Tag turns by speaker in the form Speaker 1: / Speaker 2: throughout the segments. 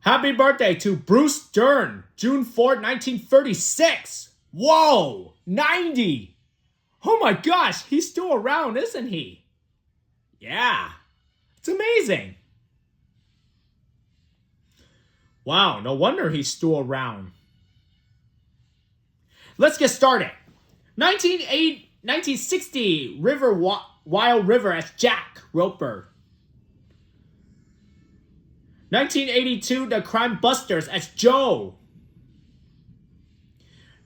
Speaker 1: Happy birthday to Bruce Dern, June 4th, 1936. Whoa, 90. Oh my gosh, he's still around, isn't he? Yeah, it's amazing. Wow, no wonder he's still around. Let's get started. 1960, Wild River as Jack Roper. 1982, The Crime Busters as Joe.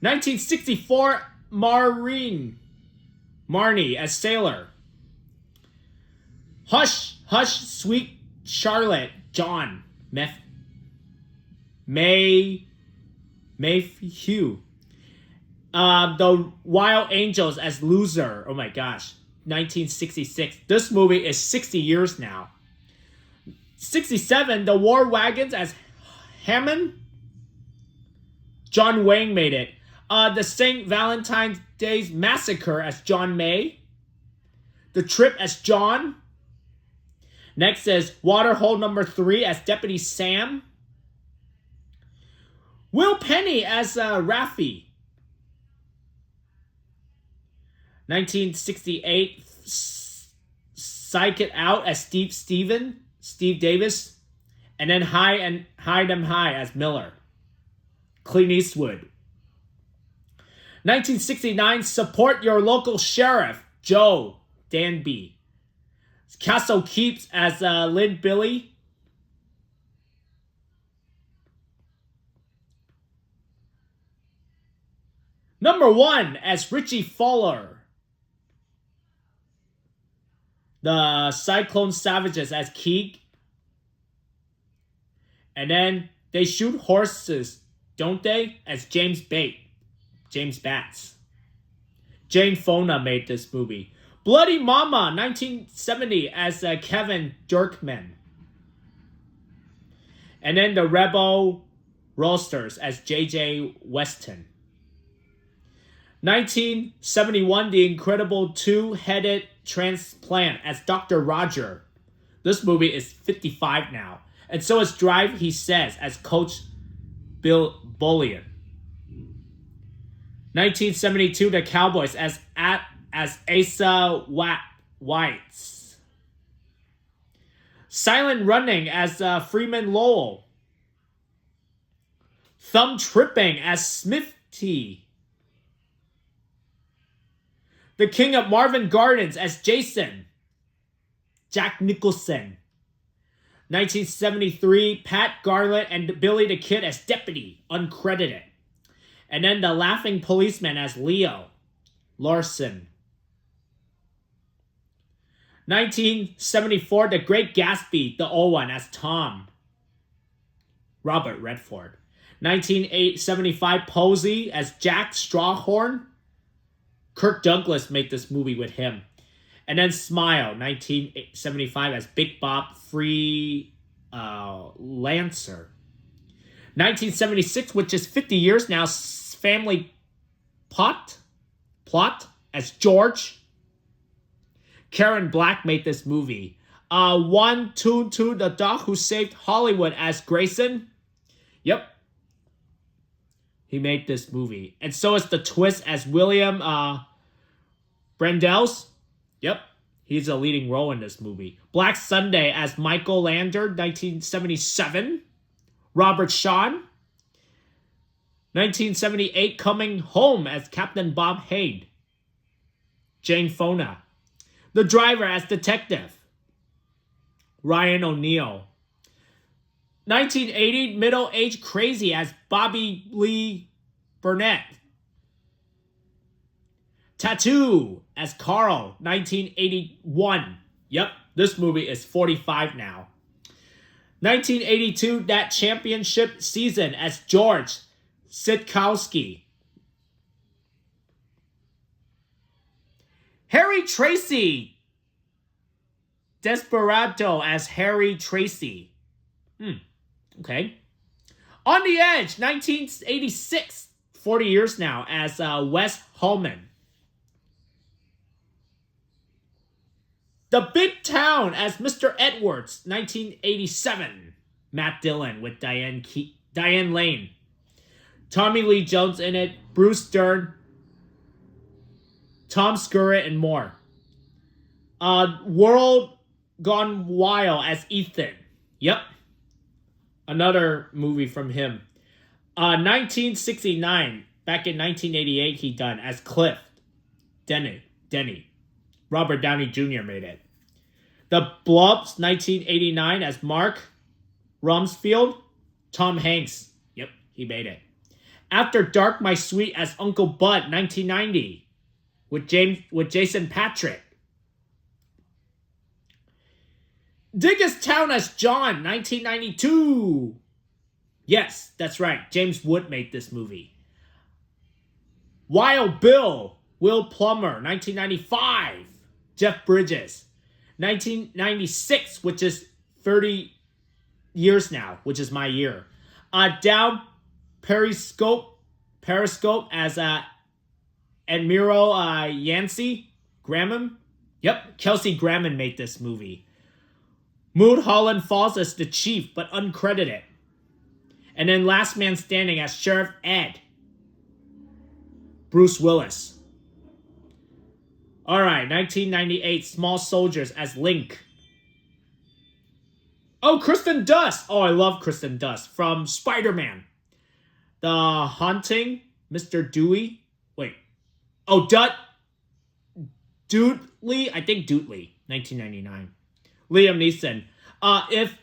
Speaker 1: 1964, Marnie as Sailor. Hush, Hush, Sweet Charlotte, John. Mayhew. The Wild Angels as Loser. Oh my gosh. 1966. This movie is 60 years now. 67, The War Wagons as Hammond. John Wayne made it. The St. Valentine's Day's Massacre as John May. The Trip as John. Next is Waterhole Number 3 as Deputy Sam. Will Penny as Raffy. 1968, Psych It Out as Steve Davis. And then High 'Em High as Miller. Clint Eastwood. 1969, Support Your Local Sheriff, Joe Danby. Castle Keeps as Lynn Billy. Number 1 as Richie Fuller. The Cyclone Savages as Keeg. And then They Shoot Horses, Don't They? As James Batts. Jane Fonda made this movie. Bloody Mama, 1970, as Kevin Jerkman. And then The Rebel Roasters as J.J. Weston. 1971, The Incredible Two-Headed Transplant as Dr. Roger. This movie is 55 now. And so is Drive, He Says, as Coach Bill Bullion. 1972, The Cowboys as Asa Whites. Silent Running as Freeman Lowell. Thumb Tripping as Smithy. The King of Marvin Gardens as Jason. Jack Nicholson. 1973, Pat Garlett and Billy the Kid as Deputy, uncredited. And then The Laughing Policeman as Leo Larson. 1974, The Great Gatsby, the old one, as Tom. Robert Redford. 1975, Posey as Jack Strawhorn. Kirk Douglas made this movie with him. And then Smile, 1975, as Big Bob Lancer. 1976, which is 50 years now, Family Plot as George. Karen Black made this movie. One, Two, The Dog Who Saved Hollywood as Grayson. Yep. He made this movie. And so is The Twist as William Brandells. Yep. He's a leading role in this movie. Black Sunday as Michael Lander, 1977. Robert Shawn. 1978, Coming Home as Captain Bob Haid. Jane Fonda. The Driver as Detective. Ryan O'Neal. 1980, Middle Age Crazy as Bobby Lee Burnett. Tattoo as Carl, 1981. Yep, this movie is 45 now. 1982, That Championship Season as George Sitkowski. Harry Tracy. Desperado as Harry Tracy. Okay. On the Edge, 1986. 40 years now, as Wes Holman. The Big Town as Mr. Edwards, 1987. Matt Dillon with Diane Lane. Tommy Lee Jones in it, Bruce Dern, Tom Skerritt, and more. World Gone Wild as Ethan. Yep. Another movie from him. 1969. Back in 1988, he done as Cliff. Denny. Robert Downey Jr. made it. The Blobs, 1989, as Mark Rumsfeld. Tom Hanks. Yep, he made it. After Dark, My Sweet as Uncle Bud, 1990, with Jason Patrick. Diggestown as John, 1992. Yes, that's right. James Wood made this movie. Wild Bill, Will Plummer, 1995. Jeff Bridges, 1996, which is 30 years now, which is my year. Down Periscope as Admiral Yancey Graham. Yep, Kelsey Grammer made this movie. Mulholland Falls as the chief, but uncredited. And then Last Man Standing as Sheriff Ed. Bruce Willis. Alright, 1998, Small Soldiers as Link. Oh, Kristen Dunst. Oh, I love Kristen Dunst from Spider-Man. The Haunting, Mr. Dewey. Wait. Oh, Dudley? I think Dudley, 1999. Liam Neeson. If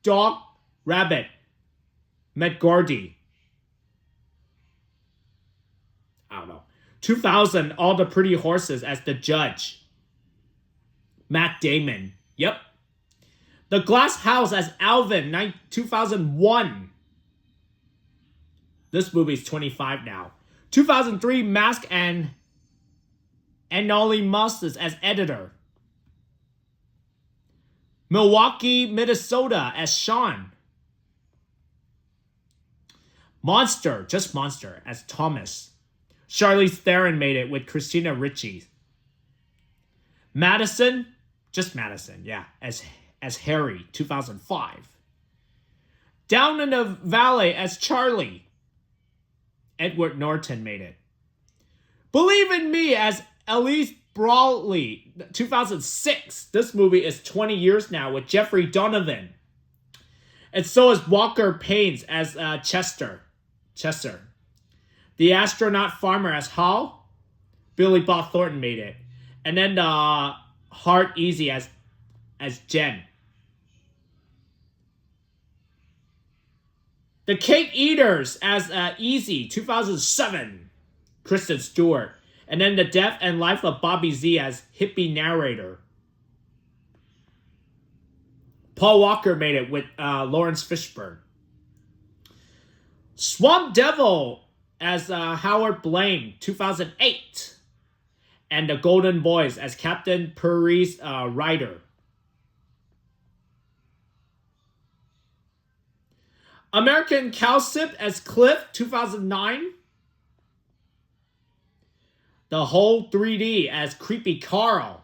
Speaker 1: Dog Rabbit Met Gordy. I don't know. 2000, All the Pretty Horses as the judge. Matt Damon. Yep. The Glass House as Alvin, 2001. This movie's 25 now. 2003, Mask and Nolly Masters as editor. Milwaukee, Minnesota as Sean. Monster, just Monster, as Thomas. Charlize Theron made it with Christina Ricci. Madison, just Madison, yeah, as Harry, 2005. Down in the Valley as Charlie. Edward Norton made it. Believe in Me as Elise Brawley, 2006. This movie is 20 years now with Jeffrey Donovan. And so is Walker Paynes as Chester. The Astronaut Farmer as Hal. Billy Bob Thornton made it. And then the Heart Easy as Jen. The Cake Eaters as Easy, 2007. Kristen Stewart. And then The Death and Life of Bobby Z as hippie narrator. Paul Walker made it with Lawrence Fishburne. Swamp Devil as Howard Blaine, 2008. And The Golden Boys as Captain Purvis Ryder. American Cowsip as Cliff, 2009. The Whole 3D as Creepy Carl.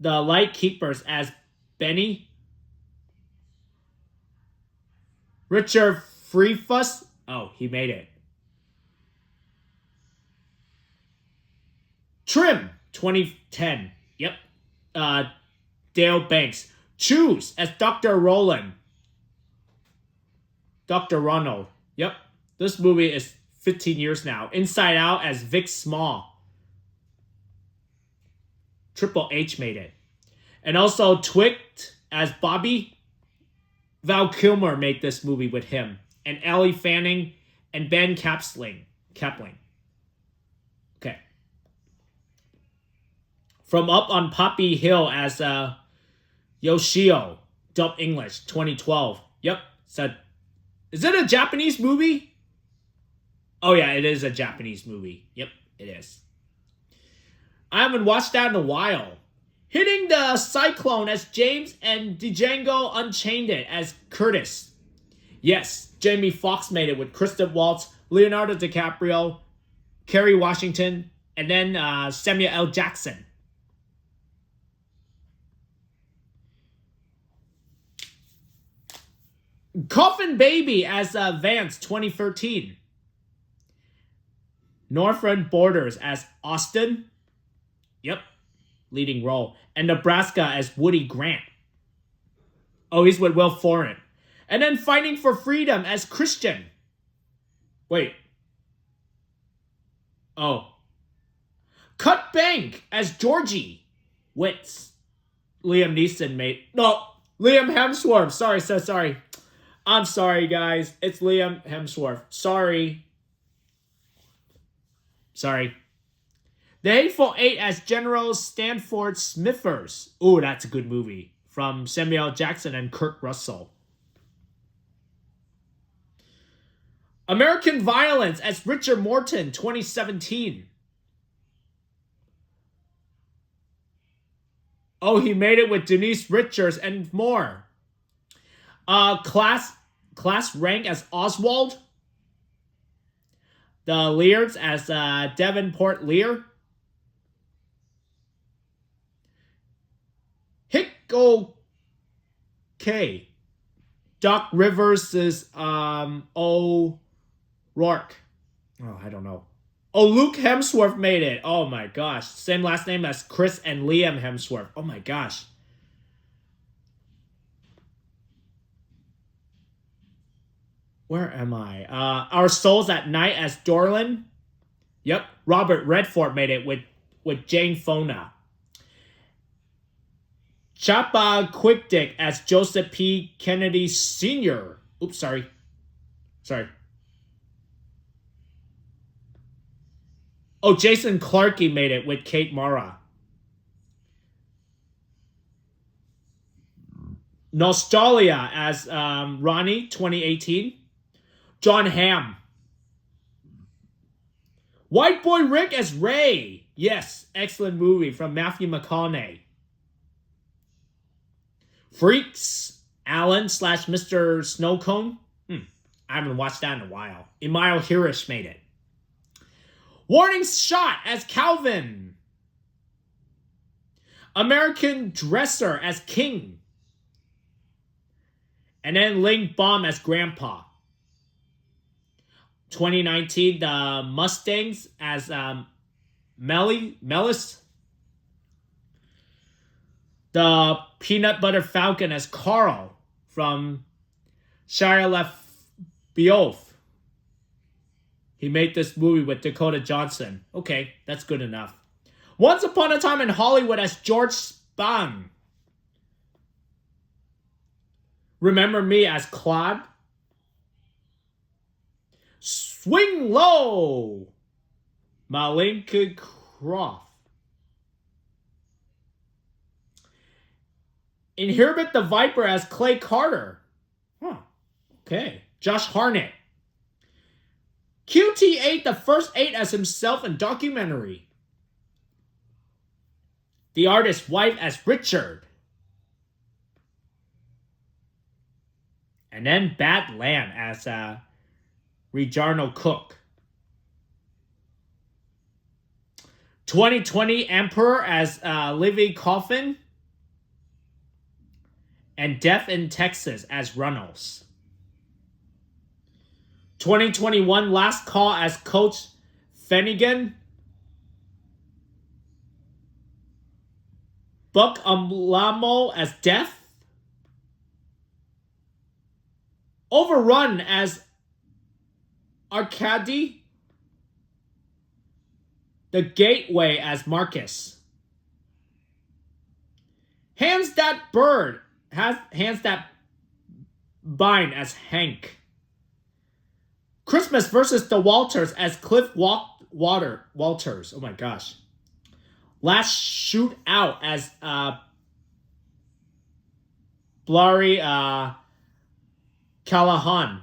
Speaker 1: The Light Keepers as Benny. Richard Freefuss. Oh, he made it. Trim, 2010. Yep. Dale Banks. Choose as Dr. Roland. Dr. Ronald. Yep. This movie is 15 years now. Inside Out as Vic Small. Triple H made it. And also Twicked as Bobby. Val Kilmer made this movie with him. And Ellie Fanning and Ben Kapling. Okay. From Up on Poppy Hill as Yoshio. Dub English, 2012. Yep. So, is it a Japanese movie? Oh yeah, it is a Japanese movie. Yep, it is. I haven't watched that in a while. Hitting the Cyclone as James and Django Unchained it as Curtis. Yes, Jamie Foxx made it with Kristen Waltz, Leonardo DiCaprio, Kerry Washington, and then Samuel L. Jackson. Coffin Baby as Vance 2013. Northern Borders as Austin. Yep, leading role. And Nebraska as Woody Grant. Oh, he's with Will Forrin. And then Fighting for Freedom as Christian. Wait. Oh. Cut Bank as Georgie. Wits. Liam Neeson made... No, Liam Hemsworth. Sorry. I'm sorry, guys. It's Liam Hemsworth. Sorry. The Hateful Eight as General Stanford Smithers. Ooh, that's a good movie. From Samuel L. Jackson and Kurt Russell. American Violence as Richard Morton, 2017. Oh, he made it with Denise Richards and more. Class Rank as Oswald. The Lears as Davenport Lear. Okay. Doc Rivers is O'Rourke. Oh, I don't know. Oh, Luke Hemsworth made it. Oh my gosh. Same last name as Chris and Liam Hemsworth. Oh my gosh. Where am I? Our Souls at Night as Dorlin. Yep. Robert Redford made it with Jane Fonda. Chapa Quick-Dick as Joseph P. Kennedy Sr. Oops, sorry. Oh, Jason Clarke made it with Kate Mara. Nostalgia as Ronnie, 2018. John Hamm. White Boy Rick as Ray. Yes, excellent movie from Matthew McConaughey. Freaks, Alan / Mr. Snowcone. I haven't watched that in a while. Emile Hirsch made it. Warning Shot as Calvin. American Dresser as King. And then Ling Baum as Grandpa. 2019, the Mustangs as Melis. The Peanut Butter Falcon as Carl from Shia LaBeouf. He made this movie with Dakota Johnson. Okay, that's good enough. Once Upon a Time in Hollywood as George Spahn. Remember Me as Claude. Swing Low. Malinka Croft. Inherit the Viper as Clay Carter. Okay. Josh Hartnett. QT8, the first 8 as himself in documentary. The Artist's Wife as Richard. And then Badland as Rejarno Cook. 2020 Emperor as Livy Coffin. And Death in Texas as Runnels. 2021 Last Call as Coach Finnegan. Buck Umlamo as Death. Overrun as Arcady. The Gateway as Marcus. Hands That Bind as Hank. Christmas versus the Walters as Cliff Walters. Oh my gosh. Last Shootout as Blary Callahan.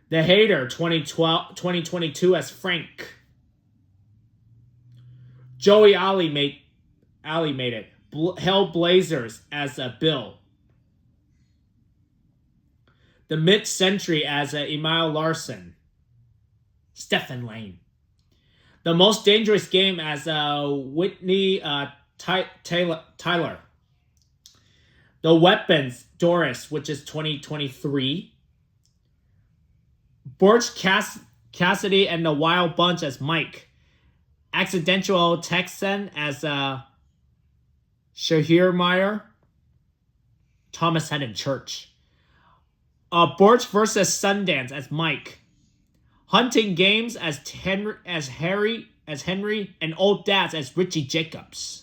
Speaker 1: The Hater 2022 as Frank. Joey Ali made it. Hellblazers as Bill. The Mid-Century as Emile Larson. Stephen Lane. The Most Dangerous Game as Whitney Tyler. The Weapons, Doris, which is 2023. Butch Cassidy and the Wild Bunch as Mike. Accidental Texan as Shahir Meyer. Thomas Head Church. Borch versus Sundance as Mike. Hunting Games as Henry, and Old Dads as Richie Jacobs.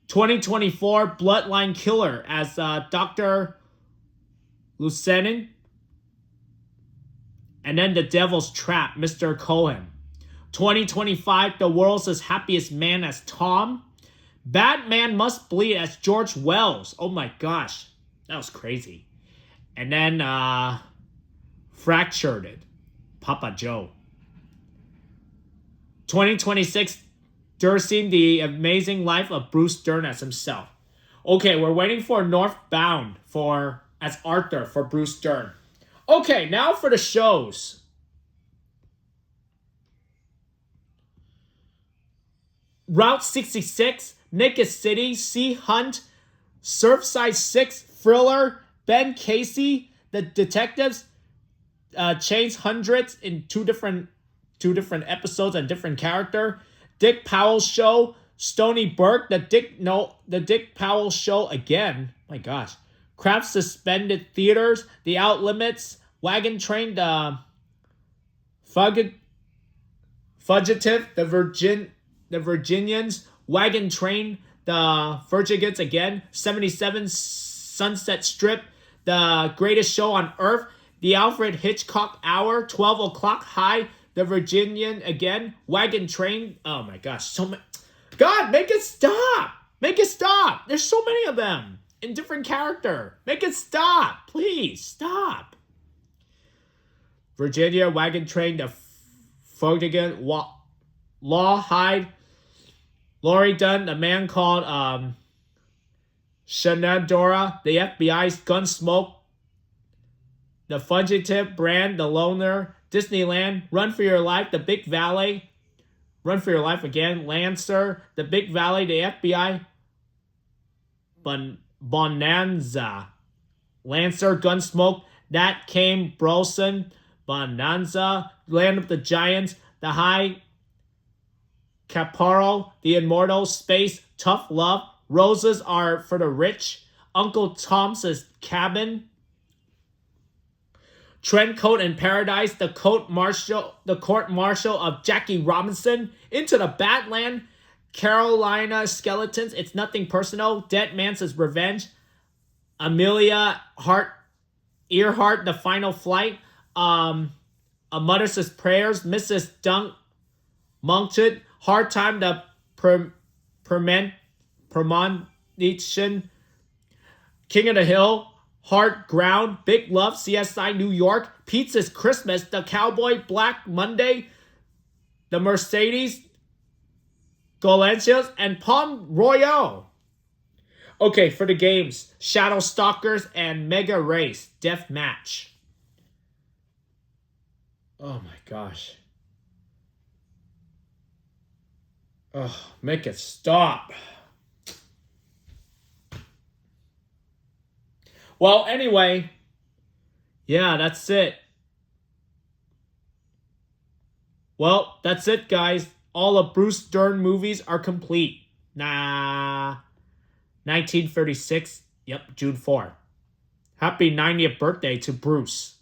Speaker 1: 2024 Bloodline Killer as Dr. Lucenin. And then The Devil's Trap, Mr. Cohen. 2025 The World's Happiest Man as Tom. Batman Must Bleed as George Wells. Oh my gosh. That was crazy. And then Fractured, Papa Joe. 2026 Dursing, The Amazing Life of Bruce Dern as himself. Okay, we're waiting for Northbound as Arthur for Bruce Dern. Okay, now for the shows. Route 66, Naked City, Sea Hunt, Surfside 6, Thriller, Ben Casey, The Detectives, Chains Hundreds in two different episodes and different character. Dick Powell Show, Stony Burke, the Dick Powell Show again. My gosh. Craft Suspended Theaters, The Out Limits, Wagon Train, the Fugitive, the Virginians, Wagon Train, the Virginians again, 77 Sunset Strip, The Greatest Show on Earth, The Alfred Hitchcock Hour, 12 O'Clock High, The Virginian again, Wagon Train. Oh my gosh, so many. God, make it stop. Make it stop. There's so many of them in different character. Make it stop. Please, stop. Virginia, Wagon Train, The Fogigan, Law Hyde, Laurie Dunn, The Man Called Shenandoah, The FBI's Gunsmoke, The Fugitive, Brand, The Loner, Disneyland, Run for Your Life, The Big Valley, Run for Your Life again, Lancer, The Big Valley, The FBI, Bonanza, Lancer, Gunsmoke, Nat Came, Brosen, Bonanza, Land of the Giants, The High, Caparo, The Immortal, Space, Tough Love, Roses Are for the Rich, Uncle Tom's Cabin, Trencoat in Paradise, the Court Martial of Jackie Robinson, Into the Badland, Carolina Skeletons, It's Nothing Personal, Dead Man's Revenge, Amelia Earhart, The Final Flight, A Mother's Prayers, Mrs. Dunk Moncton, Hard Time, The Premonition, King of the Hill, Hard Ground, Big Love, CSI New York, Pizza's Christmas, The Cowboy, Black Monday, The Mercedes, Golencios, and Palm Royale. Okay, for the games, Shadow Stalkers and Mega Race, Death Match. Oh my gosh. Oh, make it stop. Well, anyway, yeah, that's it. Well, that's it, guys. All of Bruce Dern movies are complete. 1936. Yep, June 4. Happy 90th birthday to Bruce.